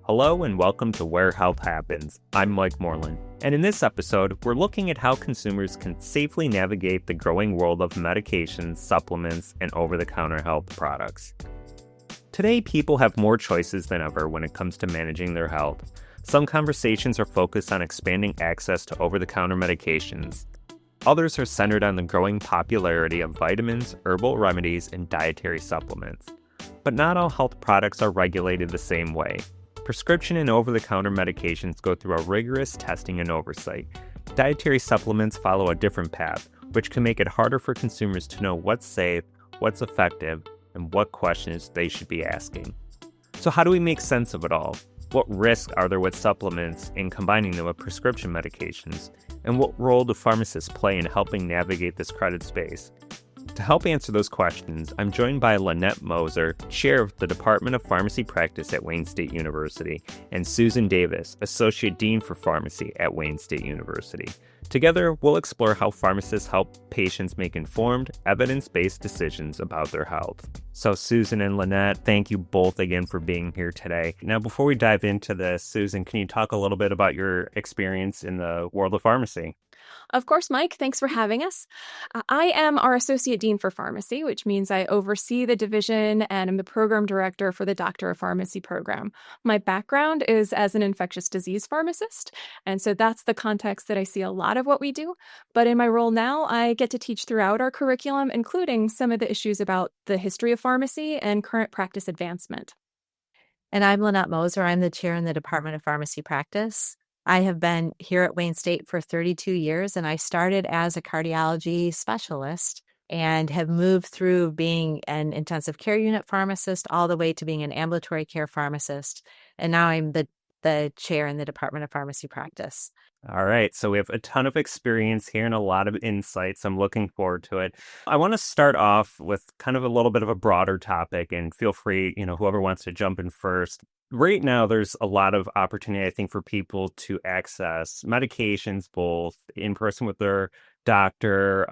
Hello and welcome to Where Health Happens. I'm Mike Moreland, and in this episode, we're looking at how consumers can safely navigate the growing world of medications, supplements, and over-the-counter health products. Today, people have more choices than ever when it comes to managing their health. Some conversations are focused on expanding access to over-the-counter medications. Others are centered on the growing popularity of vitamins, herbal remedies, and dietary supplements. But not all health products are regulated the same way. Prescription and over-the-counter medications go through a rigorous testing and oversight. Dietary supplements follow a different path, which can make it harder for consumers to know what's safe, what's effective, and what questions they should be asking. So how do we make sense of it all? What risks are there with supplements and combining them with prescription medications? And what role do pharmacists play in helping navigate this crowded space? To help answer those questions, I'm joined by Lynette Moser, Chair of the Department of Pharmacy Practice at Wayne State University, and Susan Davis, Associate Dean for Pharmacy at Wayne State University. Together, we'll explore how pharmacists help patients make informed, evidence-based decisions about their health. So Susan and Lynette, thank you both again for being here today. Now, before we dive into this, Susan, can you talk a little bit about your experience in the world of pharmacy? Of course, Mike. Thanks for having us. I am our Associate Dean for Pharmacy, which means I oversee the division and am the program director for the Doctor of Pharmacy program. My background is as an infectious disease pharmacist, and so that's the context that I see a lot of what we do. But in my role now, I get to teach throughout our curriculum, including some of the issues about the history of pharmacy and current practice advancement. And I'm Lynette Moser. I'm the chair in the Department of Pharmacy Practice. I have been here at Wayne State for 32 years, and I started as a cardiology specialist and have moved through being an intensive care unit pharmacist all the way to being an ambulatory care pharmacist. And now I'm the chair in the Department of Pharmacy Practice. All right, so we have a ton of experience here and a lot of insights. I'm looking forward to it. I want to start off with kind of a little bit of a broader topic, and feel free, whoever wants to jump in first. Right now, there's a lot of opportunity, I think, for people to access medications, both in person with their doctor,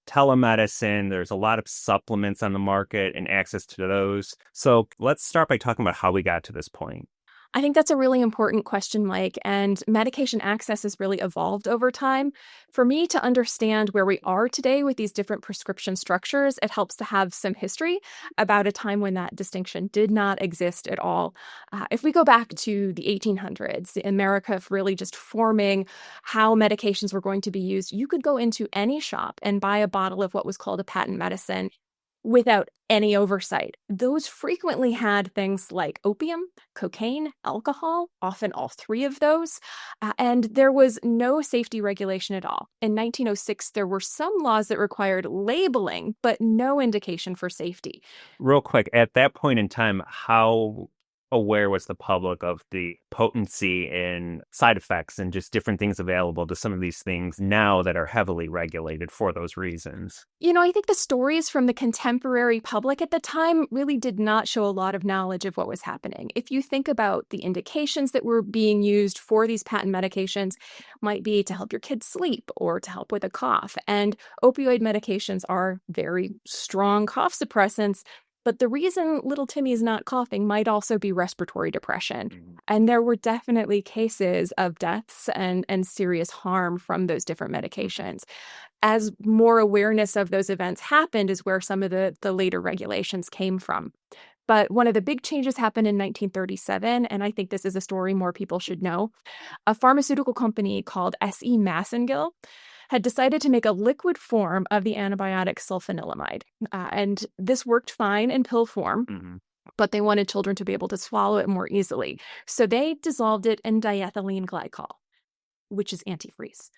telemedicine. There's a lot of supplements on the market and access to those. So let's start by talking about how we got to this point. I think that's a really important question, Mike, and medication access has really evolved over time. For me to understand where we are today with these different prescription structures, it helps to have some history about a time when that distinction did not exist at all. If we go back to the 1800s, America really just forming how medications were going to be used, you could go into any shop and buy a bottle of what was called a patent medicine without any oversight. Those frequently had things like opium, cocaine, alcohol, often all three of those, and there was no safety regulation at all. In 1906, there were some laws that required labeling, but no indication for safety. Real quick, at that point in time, how aware was the public of the potency and side effects and just different things available to some of these things now that are heavily regulated for those reasons? I think the stories from the contemporary public at the time really did not show a lot of knowledge of what was happening. If you think about the indications that were being used for these patent medications, might be to help your kids sleep or to help with a cough. And opioid medications are very strong cough suppressants. But the reason little Timmy is not coughing might also be respiratory depression. And there were definitely cases of deaths and serious harm from those different medications. As more awareness of those events happened is where some of the later regulations came from. But one of the big changes happened in 1937, and I think this is a story more people should know. A pharmaceutical company called S.E. Massengill had decided to make a liquid form of the antibiotic sulfanilamide. And this worked fine in pill form, but they wanted children to be able to swallow it more easily. So they dissolved it in diethylene glycol, which is antifreeze.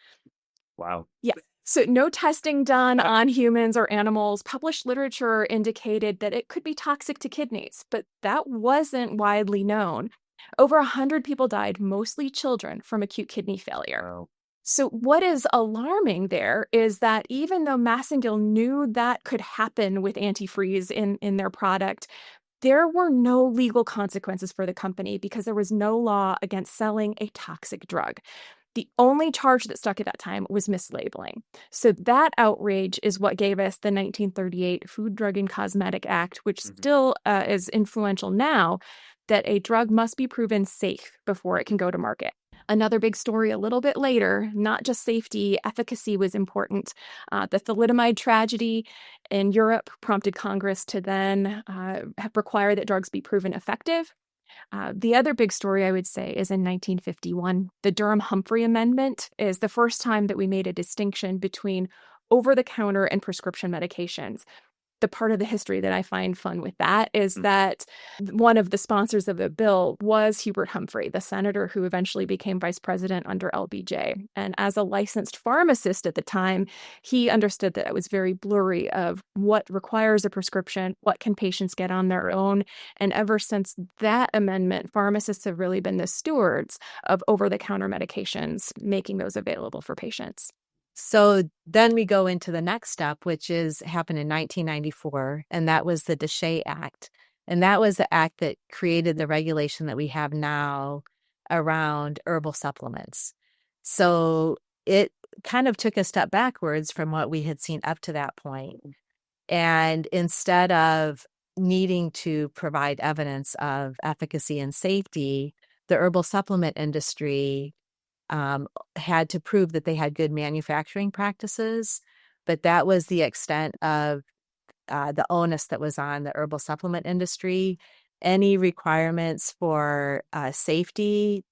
Wow. Yeah. So no testing done on humans or animals. Published literature indicated that it could be toxic to kidneys, but that wasn't widely known. Over 100 people died, mostly children, from acute kidney failure. Wow. So what is alarming there is that even though Massengill knew that could happen with antifreeze in their product, there were no legal consequences for the company because there was no law against selling a toxic drug. The only charge that stuck at that time was mislabeling. So that outrage is what gave us the 1938 Food, Drug, and Cosmetic Act, which still is influential now. that a drug must be proven safe before it can go to market. Another big story a little bit later, not just safety, efficacy was important. The thalidomide tragedy in Europe prompted Congress to then require that drugs be proven effective. The other big story I would say is in 1951. The Durham-Humphrey Amendment is the first time that we made a distinction between over-the-counter and prescription medications. The part of the history that I find fun with that is that one of the sponsors of the bill was Hubert Humphrey, the senator who eventually became vice president under LBJ. And as a licensed pharmacist at the time, he understood that it was very blurry of what requires a prescription, what can patients get on their own. And ever since that amendment, pharmacists have really been the stewards of over-the-counter medications, making those available for patients. So then we go into the next step, which happened in 1994, and that was the DSHEA Act. And that was the act that created the regulation that we have now around herbal supplements. So it kind of took a step backwards from what we had seen up to that point. And instead of needing to provide evidence of efficacy and safety, the herbal supplement industry had to prove that they had good manufacturing practices, but that was the extent of the onus that was on the herbal supplement industry. Any requirements for safety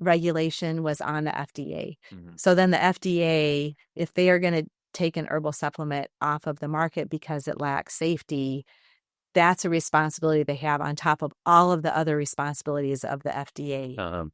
regulation was on the FDA. Mm-hmm. So then the FDA, if they are going to take an herbal supplement off of the market because it lacks safety, that's a responsibility they have on top of all of the other responsibilities of the FDA.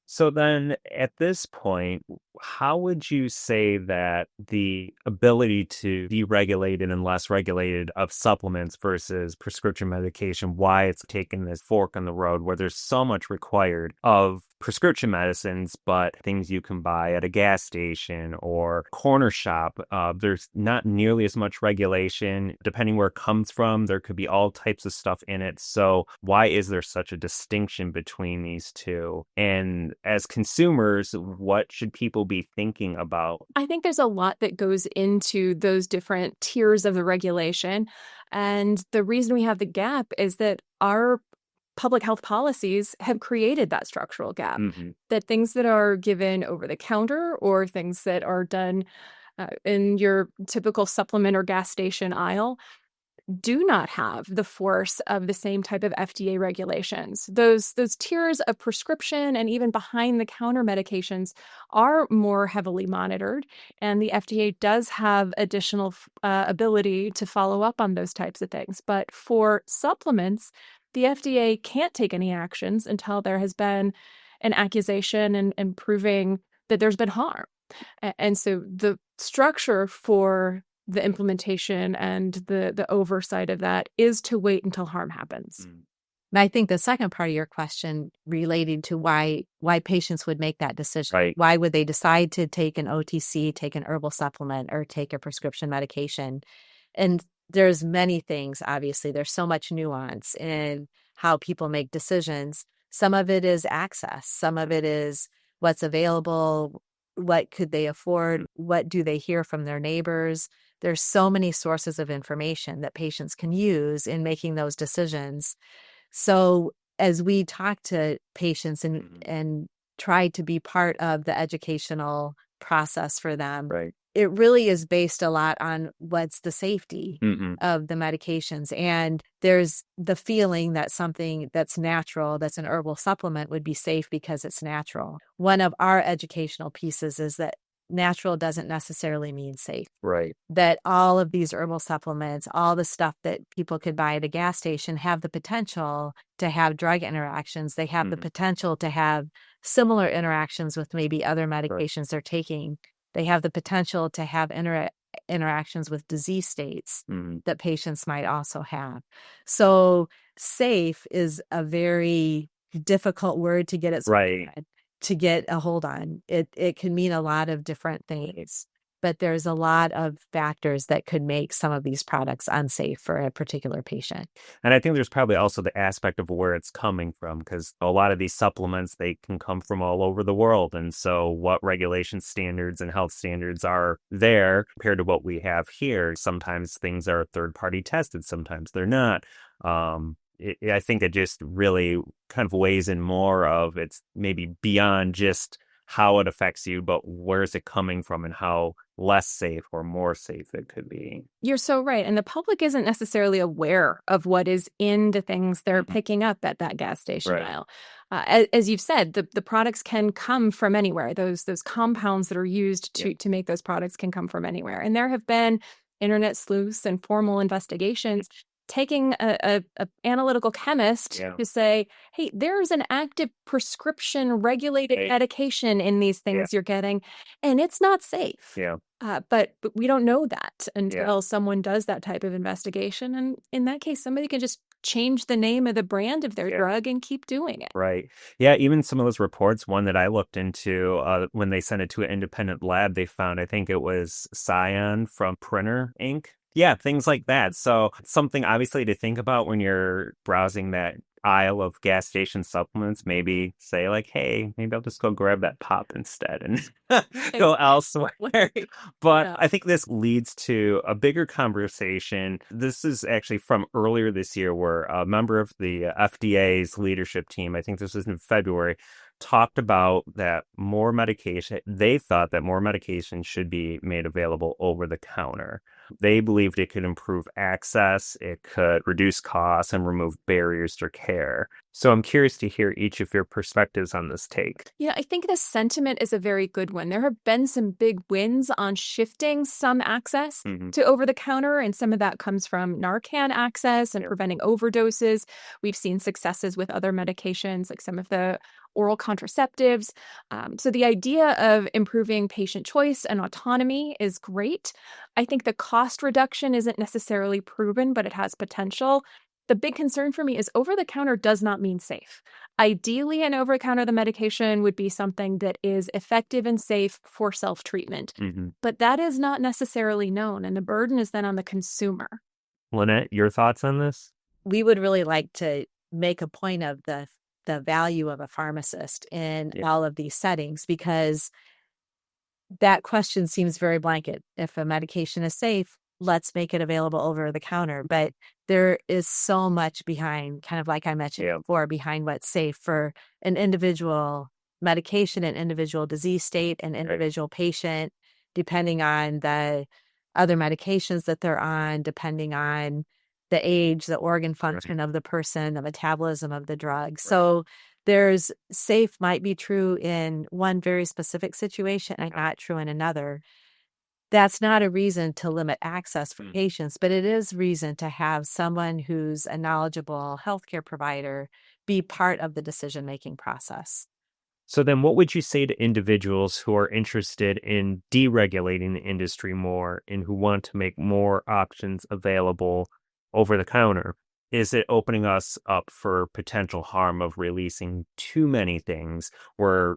So then at this point, how would you say that the ability to deregulated and less regulated of supplements versus prescription medication, why it's taken this fork in the road where there's so much required of prescription medicines, but things you can buy at a gas station or corner shop, there's not nearly as much regulation. Depending where it comes from, there could be all types of stuff in it. So why is there such a distinction between these two? And as consumers, what should people be thinking about? I think there's a lot that goes into those different tiers of the regulation. And the reason we have the gap is that our public health policies have created that structural gap, that things that are given over the counter or things that are done in your typical supplement or gas station aisle do not have the force of the same type of FDA regulations. Those tiers of prescription and even behind-the-counter medications are more heavily monitored, and the FDA does have additional ability to follow up on those types of things. But for supplements, the FDA can't take any actions until there has been an accusation and proving that there's been harm. And so the structure for the implementation and the oversight of that is to wait until harm happens. And I think the second part of your question related to why patients would make that decision. Right. Why would they decide to take an OTC, take an herbal supplement, or take a prescription medication? And there's many things, obviously. There's so much nuance in how people make decisions. Some of it is access. Some of it is what's available, what could they afford, what do they hear from their neighbors. There's so many sources of information that patients can use in making those decisions. So as we talk to patients and try to be part of the educational process for them, Right. it really is based a lot on what's the safety of the medications. And there's the feeling that something that's natural, that's an herbal supplement, would be safe because it's natural. One of our educational pieces is that natural doesn't necessarily mean safe. Right. That all of these herbal supplements, all the stuff that people could buy at a gas station, have the potential to have drug interactions. They have the potential to have similar interactions with maybe other medications they're taking. They have the potential to have interactions with disease states that patients might also have. So safe is a very difficult word to get to get a hold on. It can mean a lot of different things, but there's a lot of factors that could make some of these products unsafe for a particular patient. And I think there's probably also the aspect of where it's coming from, because a lot of these supplements, they can come from all over the world. And so what regulation standards and health standards are there compared to what we have here? Sometimes things are third-party tested, sometimes they're not. I think it just really kind of weighs in more of it's maybe beyond just how it affects you, but where's it coming from and how less safe or more safe it could be. You're so right. And the public isn't necessarily aware of what is in the things they're picking up at that gas station Right. aisle. As you've said, the products can come from anywhere. Those compounds that are used to make those products can come from anywhere. And there have been internet sleuths and formal investigations taking a analytical chemist to say, hey, there's an active prescription regulated medication in these things you're getting, and it's not safe. But we don't know that until someone does that type of investigation. And in that case, somebody can just change the name of the brand of their drug and keep doing it. Right. Yeah, even some of those reports, one that I looked into, when they sent it to an independent lab, they found, I think it was cyan from printer ink. Yeah, things like that. So something obviously to think about when you're browsing that aisle of gas station supplements. Maybe say like, hey, maybe I'll just go grab that pop instead and go elsewhere. But I think this leads to a bigger conversation. This is actually from earlier this year where a member of the FDA's leadership team, I think this was in February, talked about that more medication, they thought that more medication should be made available over the counter. They believed it could improve access, it could reduce costs, and remove barriers to care. So I'm curious to hear each of your perspectives on this take. Yeah, I think the sentiment is a very good one. There have been some big wins on shifting some access to over-the-counter, and some of that comes from Narcan access and preventing overdoses. We've seen successes with other medications, like some of the oral contraceptives. So the idea of improving patient choice and autonomy is great. I think the cost reduction isn't necessarily proven, but it has potential. The big concern for me is over-the-counter does not mean safe. Ideally, an over-the-counter the medication would be something that is effective and safe for self-treatment. But that is not necessarily known, and the burden is then on the consumer. Lynette, your thoughts on this? We would really like to make a point of the value of a pharmacist in all of these settings, because that question seems very blanket. If a medication is safe, let's make it available over the counter. But there is so much behind, kind of like I mentioned before, behind what's safe for an individual medication, an individual disease state, an individual patient, depending on the other medications that they're on, depending on the age, the organ function of the person, the metabolism of the drug. So there's safe might be true in one very specific situation and not true in another. That's not a reason to limit access for patients, but it is reason to have someone who's a knowledgeable healthcare provider be part of the decision-making process. So then what would you say to individuals who are interested in deregulating the industry more and who want to make more options available over the counter? Is it opening us up for potential harm of releasing too many things where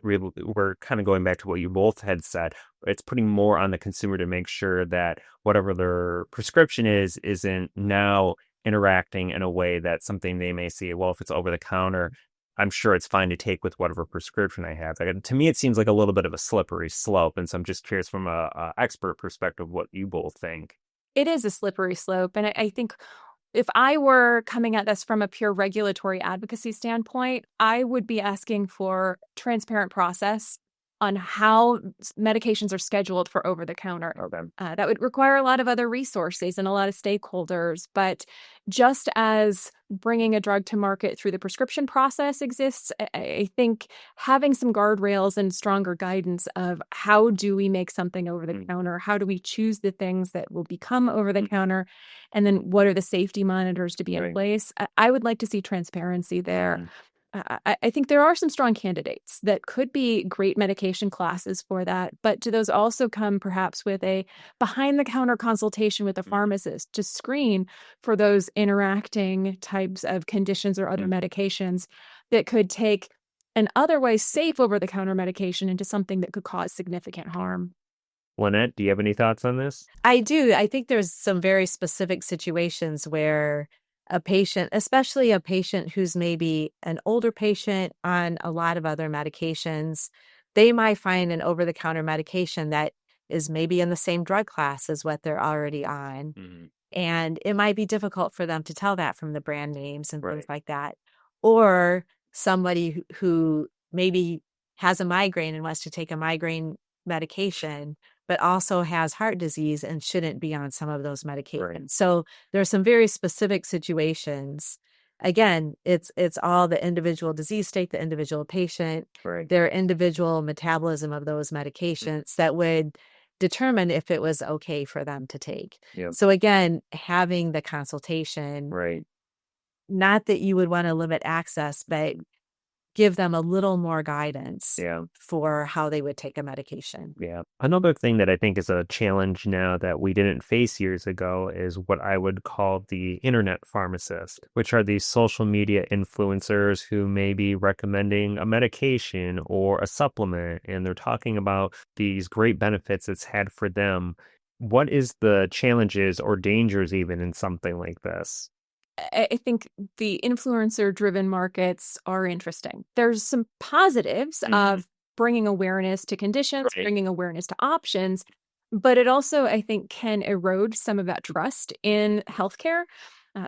we're kind of going back to what you both had said. It's putting more on the consumer to make sure that whatever their prescription isn't now interacting in a way that something they may see, well, if it's over the counter, I'm sure it's fine to take with whatever prescription I have. Like, to me, it seems like a little bit of a slippery slope. And so I'm just curious from a expert perspective what you both think. It is a slippery slope. And I think if I were coming at this from a pure regulatory advocacy standpoint, I would be asking for transparent process on how medications are scheduled for over-the-counter. That would require a lot of other resources and a lot of stakeholders. But just as bringing a drug to market through the prescription process exists, I think having some guardrails and stronger guidance of how do we make something over-the-counter, how do we choose the things that will become over-the-counter, and then what are the safety monitors to be in place. I would like to see transparency there. I think there are some strong candidates that could be great medication classes for that, but do those also come perhaps with a behind-the-counter consultation with a pharmacist to screen for those interacting types of conditions or other medications that could take an otherwise safe over-the-counter medication into something that could cause significant harm? Lynette, do you have any thoughts on this? I do. I think there's some very specific situations where a patient, especially a patient who's maybe an older patient on a lot of other medications, they might find an over-the-counter medication that is maybe in the same drug class as what they're already on. And it might be difficult for them to tell that from the brand names and things like that. Or somebody who maybe has a migraine and wants to take a migraine medication, but also has heart disease and shouldn't be on some of those medications. So there are some very specific situations. Again, it's all the individual disease state, the individual patient, their individual metabolism of those medications that would determine if it was okay for them to take. So again, having the consultation, not that you would want to limit access, but give them a little more guidance for how they would take a medication. Another thing that I think is a challenge now that we didn't face years ago is what I would call the internet pharmacist, which are these social media influencers who may be recommending a medication or a supplement, and they're talking about these great benefits it's had for them. What is the challenges or dangers even in something like this? I think the influencer-driven markets are interesting. There's some positives of bringing awareness to conditions, bringing awareness to options, but it also, I think, can erode some of that trust in healthcare.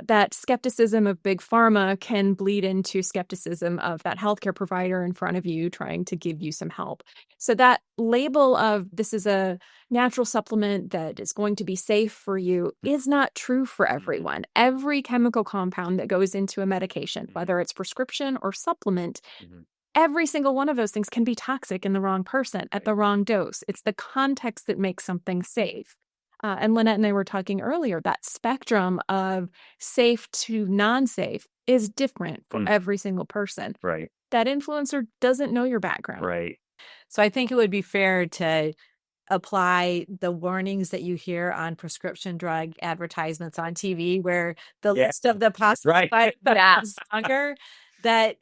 That skepticism of big pharma can bleed into skepticism of that healthcare provider in front of you trying to give you some help. So that label of this is a natural supplement that is going to be safe for you is not true for everyone. Every chemical compound that goes into a medication, whether it's prescription or supplement, every single one of those things can be toxic in the wrong person at the wrong dose. It's the context that makes something safe. And Lynette and I were talking earlier, that spectrum of safe to non-safe is different for every single person. That influencer doesn't know your background. So I think it would be fair to apply the warnings that you hear on prescription drug advertisements on TV, where the list of the possible side effects is longer. That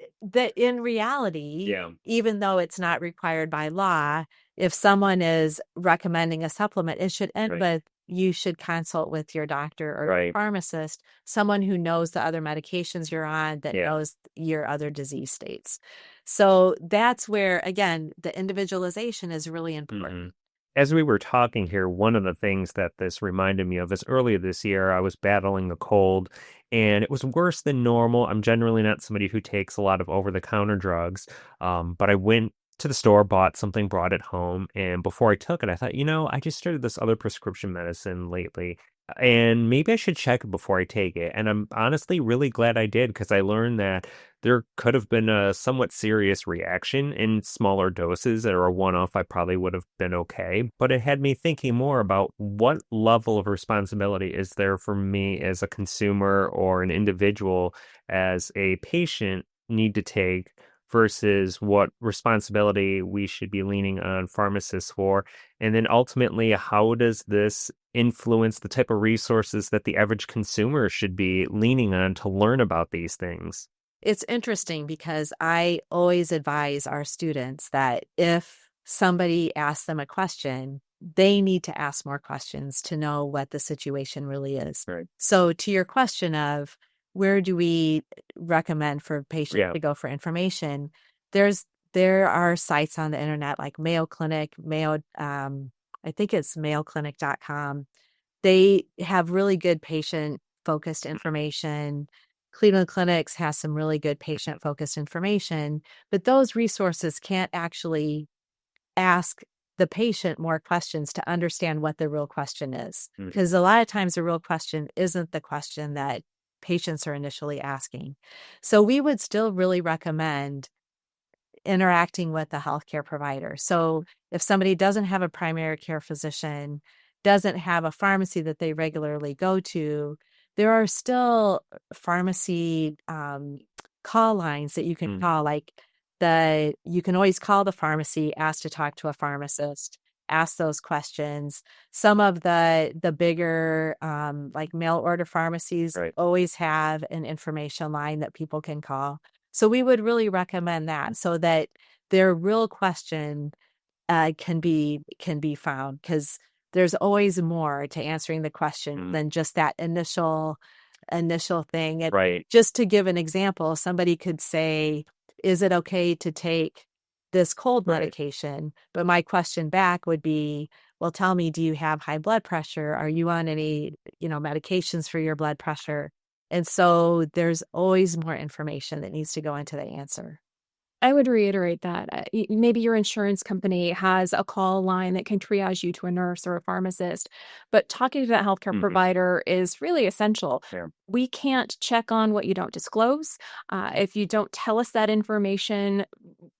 in reality, even though it's not required by law, if someone is recommending a supplement, it should end with you should consult with your doctor or your pharmacist, someone who knows the other medications you're on, that knows your other disease states. So that's where, again, the individualization is really important. As we were talking here, one of the things that this reminded me of is earlier this year, I was battling a cold and it was worse than normal. I'm generally not somebody who takes a lot of over-the-counter drugs, but I went to the store, bought something, brought it home, and before I took it, I thought, I just started this other prescription medicine lately, and maybe I should check it before I take it. And I'm honestly really glad I did, because I learned that there could have been a somewhat serious reaction in smaller doses, or a one-off. I probably would have been okay, but it had me thinking more about what level of responsibility is there for me as a consumer or an individual as a patient need to take versus what responsibility we should be leaning on pharmacists for. And then ultimately, how does this influence the type of resources that the average consumer should be leaning on to learn about these things? It's interesting because I always advise our students that if somebody asks them a question, they need to ask more questions to know what the situation really is. So to your question of where do we recommend for patients to go for information, there are sites on the internet like Mayo Clinic, I think it's mayoclinic.com. They have really good patient-focused information. Cleveland Clinics has some really good patient-focused information, but those resources can't actually ask the patient more questions to understand what the real question is. Because a lot of times the real question isn't the question that patients are initially asking. So we would still really recommend interacting with the healthcare provider. So if somebody doesn't have a primary care physician, doesn't have a pharmacy that they regularly go to, there are still pharmacy call lines that you can call. Like you can always call the pharmacy, ask to talk to a pharmacist, ask those questions. Some of the bigger like mail order pharmacies always have an information line that people can call. So we would really recommend that, so that their real question can be found, because there's always more to answering the question than just that initial thing. And just to give an example, somebody could say, is it okay to take this cold Right. medication. But my question back would be, well, tell me, do you have high blood pressure? Are you on any, medications for your blood pressure? And so there's always more information that needs to go into the answer. I would reiterate that. Maybe your insurance company has a call line that can triage you to a nurse or a pharmacist, but talking to that healthcare provider is really essential. Yeah. We can't check on what you don't disclose. If you don't tell us that information,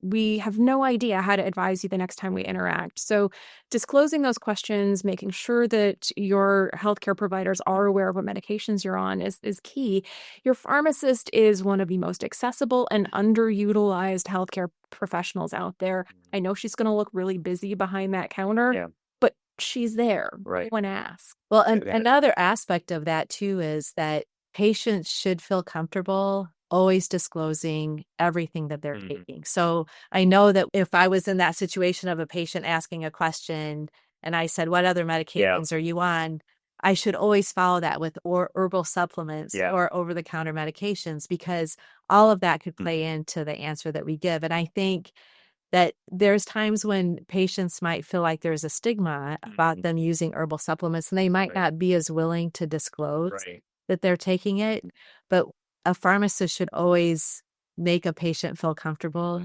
we have no idea how to advise you the next time we interact. So, disclosing those questions, making sure that your healthcare providers are aware of what medications you're on is key. Your pharmacist is one of the most accessible and underutilized healthcare professionals out there. I know she's going to look really busy behind that counter, Yeah. but she's there Right. when asked. Well, and another aspect of that too is that patients should feel comfortable always disclosing everything that they're taking. So I know that if I was in that situation of a patient asking a question and I said, what other medications are you on? I should always follow that with herbal supplements or over-the-counter medications, because all of that could play into the answer that we give. And I think that there's times when patients might feel like there's a stigma about them using herbal supplements, and they might not be as willing to disclose that they're taking it. But a pharmacist should always make a patient feel comfortable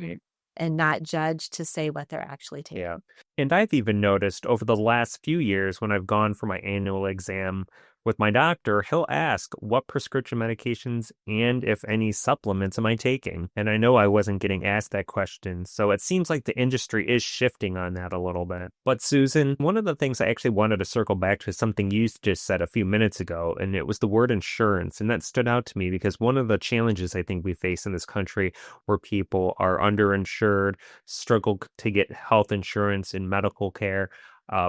and not judge to say what they're actually taking. Yeah. And I've even noticed over the last few years when I've gone for my annual exam with my doctor, he'll ask what prescription medications and if any supplements am I taking? And I know I wasn't getting asked that question. So it seems like the industry is shifting on that a little bit. But Susan, one of the things I actually wanted to circle back to is something you just said a few minutes ago, and it was the word insurance. And that stood out to me because one of the challenges I think we face in this country where people are underinsured, struggle to get health insurance and medical care.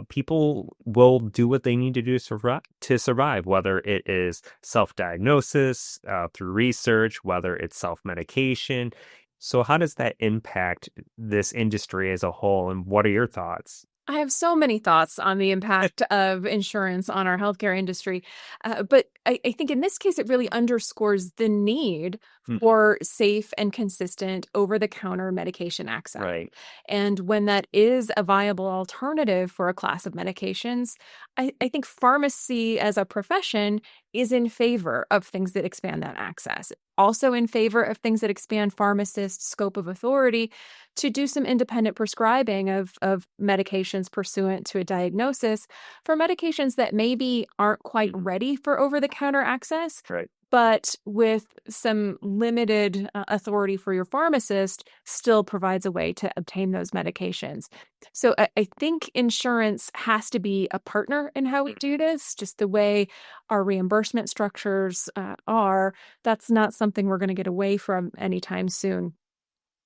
People will do what they need to do to survive, whether it is self-diagnosis, through research, whether it's self-medication. So how does that impact this industry as a whole, and what are your thoughts? I have so many thoughts on the impact of insurance on our healthcare industry. But I think in this case, it really underscores the need for safe and consistent over the counter medication access. Right. And when that is a viable alternative for a class of medications, I think pharmacy as a profession is in favor of things that expand that access. Also in favor of things that expand pharmacists' scope of authority to do some independent prescribing of medications pursuant to a diagnosis for medications that maybe aren't quite ready for over-the-counter access. Right. But with some limited authority for your pharmacist, still provides a way to obtain those medications. So I think insurance has to be a partner in how we do this, just the way our reimbursement structures are. That's not something we're going to get away from anytime soon.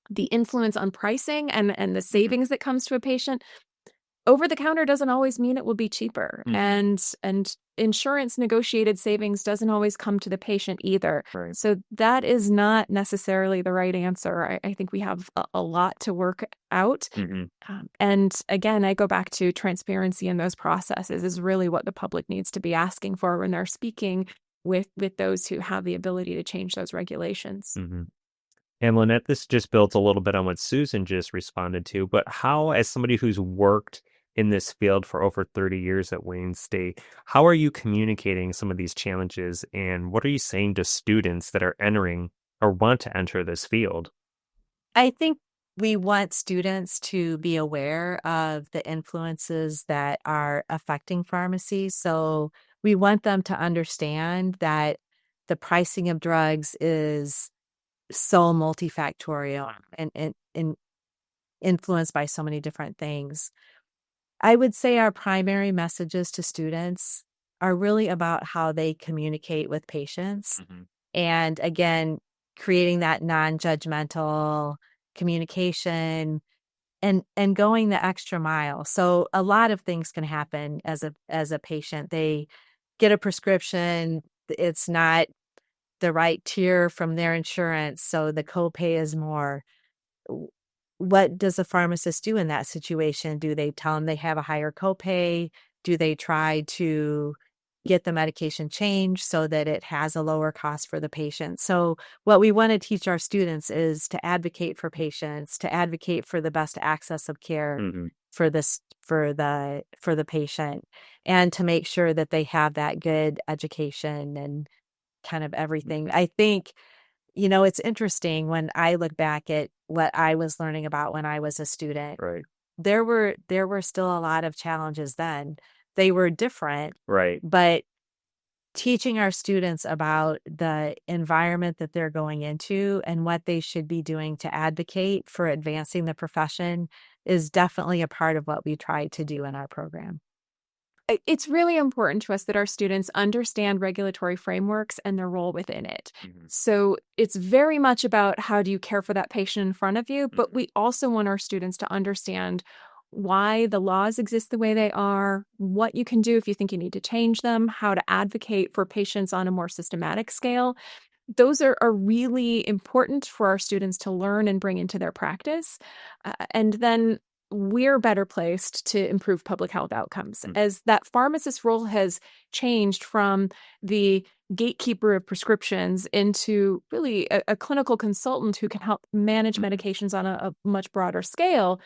The influence on pricing and the savings that comes to a patient, over the counter doesn't always mean it will be cheaper. And insurance negotiated savings doesn't always come to the patient either. Right. So that is not necessarily the right answer. I think we have a lot to work out. And again, I go back to transparency in those processes is really what the public needs to be asking for when they're speaking with those who have the ability to change those regulations. And Lynette, this just builds a little bit on what Susan just responded to, but how, as somebody who's worked in this field for over 30 years at Wayne State, how are you communicating some of these challenges, and what are you saying to students that are entering or want to enter this field? I think we want students to be aware of the influences that are affecting pharmacy. So we want them to understand that the pricing of drugs is so multifactorial and influenced by so many different things. I would say our primary messages to students are really about how they communicate with patients. And again, creating that non-judgmental communication and going the extra mile. So a lot of things can happen as a patient. They get a prescription, it's not the right tier from their insurance, so the copay is more. What does a pharmacist do in that situation? Do they tell them they have a higher copay? Do they try to get the medication changed so that it has a lower cost for the patient. So what we want to teach our students is to advocate for patients, to advocate for the best access of care for the patient, and to make sure that they have that good education and kind of everything. I think, it's interesting when I look back at what I was learning about when I was a student. Right. There were still a lot of challenges then. They were different, Right. but teaching our students about the environment that they're going into and what they should be doing to advocate for advancing the profession is definitely a part of what we try to do in our program. It's really important to us that our students understand regulatory frameworks and their role within it. So it's very much about how do you care for that patient in front of you, but we also want our students to understand why the laws exist the way they are, what you can do if you think you need to change them, how to advocate for patients on a more systematic scale. Those are really important for our students to learn and bring into their practice. And then we're better placed to improve public health outcomes, as that pharmacist role has changed from the gatekeeper of prescriptions into really a clinical consultant who can help manage medications on a much broader scale.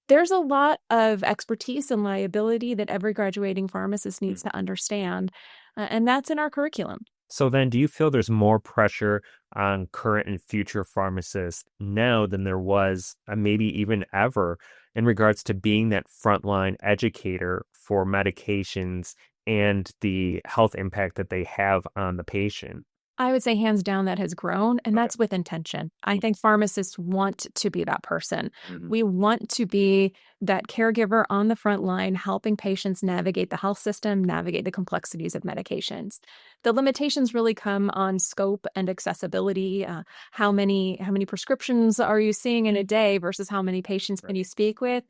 There's a lot of expertise and liability that every graduating pharmacist needs to understand, and that's in our curriculum. So then, do you feel there's more pressure on current and future pharmacists now than there was maybe even ever in regards to being that frontline educator for medications and the health impact that they have on the patient? I would say hands down that has grown, and that's with intention. I think pharmacists want to be that person. We want to be that caregiver on the front line, helping patients navigate the health system, navigate the complexities of medications. The limitations really come on scope and accessibility. How many prescriptions are you seeing in a day versus how many patients can you speak with?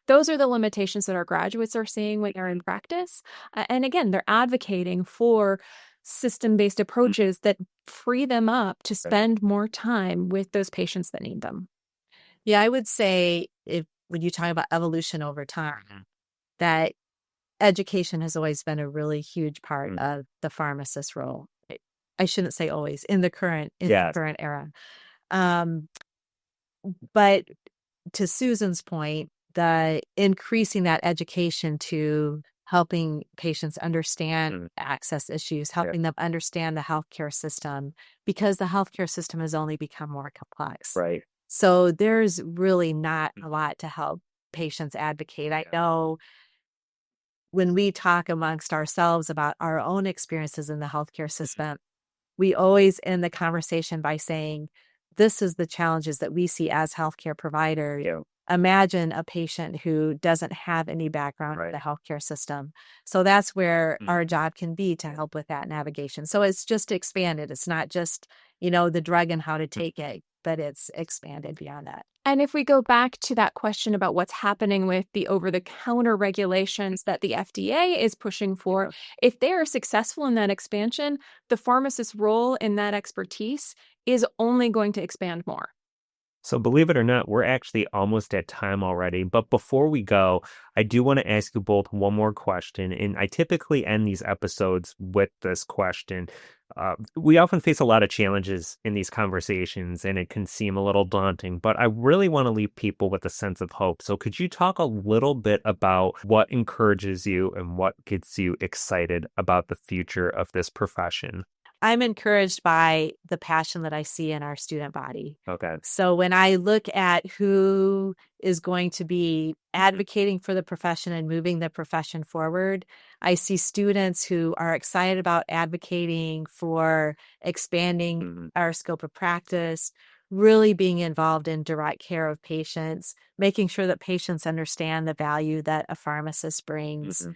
Those are the limitations that our graduates are seeing when they're in practice. And again, they're advocating for system-based approaches that free them up to spend more time with those patients that need them. Yeah, I would say when you talk about evolution over time, that education has always been a really huge part of the pharmacist role. I shouldn't say always, in the current era. But to Susan's point, the increasing that education to helping patients understand access issues, helping them understand the healthcare system, because the healthcare system has only become more complex. Right. So there's really not a lot to help patients advocate. I know when we talk amongst ourselves about our own experiences in the healthcare system, we always end the conversation by saying, this is the challenges that we see as healthcare providers. Imagine a patient who doesn't have any background in the healthcare system. So that's where our job can be, to help with that navigation. So it's just expanded. It's not just, the drug and how to take it, but it's expanded beyond that. And if we go back to that question about what's happening with the over-the-counter regulations that the FDA is pushing for, if they are successful in that expansion, the pharmacist's role in that expertise is only going to expand more. So believe it or not, we're actually almost at time already. But before we go, I do want to ask you both one more question. And I typically end these episodes with this question. We often face a lot of challenges in these conversations, and it can seem a little daunting, but I really want to leave people with a sense of hope. So could you talk a little bit about what encourages you and what gets you excited about the future of this profession? I'm encouraged by the passion that I see in our student body. Okay. So when I look at who is going to be advocating for the profession and moving the profession forward, I see students who are excited about advocating for expanding our scope of practice, really being involved in direct care of patients, making sure that patients understand the value that a pharmacist brings.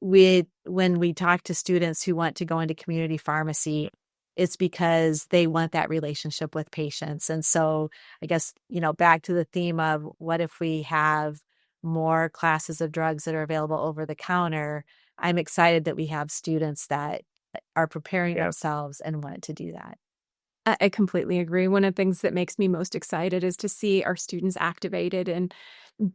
When we talk to students who want to go into community pharmacy, it's because they want that relationship with patients. And so I guess, back to the theme of what if we have more classes of drugs that are available over the counter, I'm excited that we have students that are preparing themselves and want to do that. I completely agree. One of the things that makes me most excited is to see our students activated and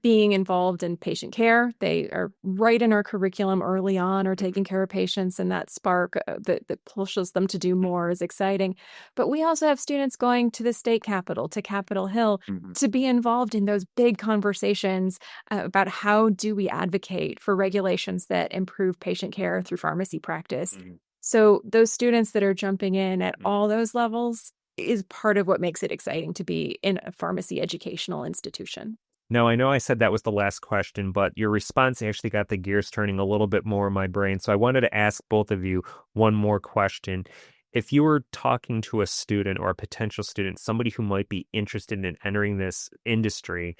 being involved in patient care. They are right in our curriculum early on or taking care of patients, and that spark that pushes them to do more is exciting. But we also have students going to the state capitol, to Capitol Hill, to be involved in those big conversations about how do we advocate for regulations that improve patient care through pharmacy practice. So those students that are jumping in at all those levels is part of what makes it exciting to be in a pharmacy educational institution. Now, I know I said that was the last question, but your response actually got the gears turning a little bit more in my brain. So I wanted to ask both of you one more question. If you were talking to a student or a potential student, somebody who might be interested in entering this industry,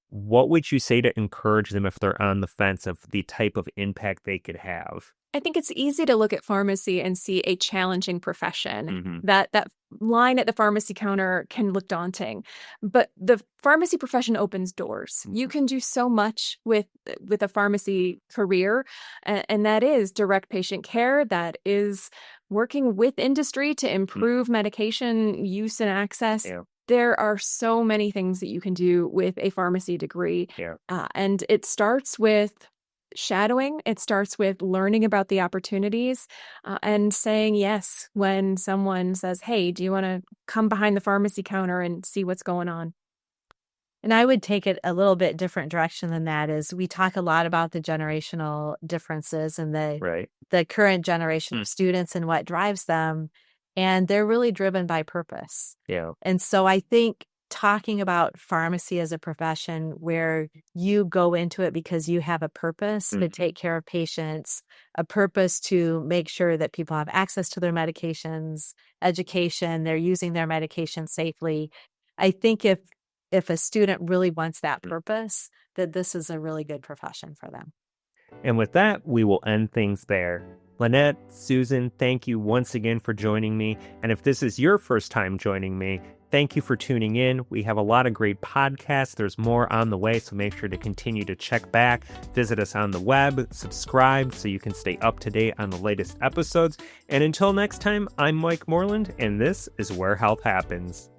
what would you say to encourage them if they're on the fence of the type of impact they could have? I think it's easy to look at pharmacy and see a challenging profession. That line at the pharmacy counter can look daunting, but the pharmacy profession opens doors. You can do so much with a pharmacy career, and that is direct patient care. That is working with industry to improve medication use and access. Yeah. There are so many things that you can do with a pharmacy degree, and it starts with shadowing. It starts with learning about the opportunities and saying yes when someone says, hey, do you want to come behind the pharmacy counter and see what's going on? And I would take it a little bit different direction than that. Is we talk a lot about the generational differences and the current generation of students and what drives them. And they're really driven by purpose. Yeah. And so I think talking about pharmacy as a profession where you go into it because you have a purpose to take care of patients, a purpose to make sure that people have access to their medications, education, they're using their medication safely. I think if a student really wants that purpose, that this is a really good profession for them. And with that, we will end things there. Lynette, Susan, thank you once again for joining me. And if this is your first time joining me, thank you for tuning in. We have a lot of great podcasts. There's more on the way, so make sure to continue to check back. Visit us on the web, subscribe so you can stay up to date on the latest episodes. And until next time, I'm Mike Moreland, and this is Where Health Happens.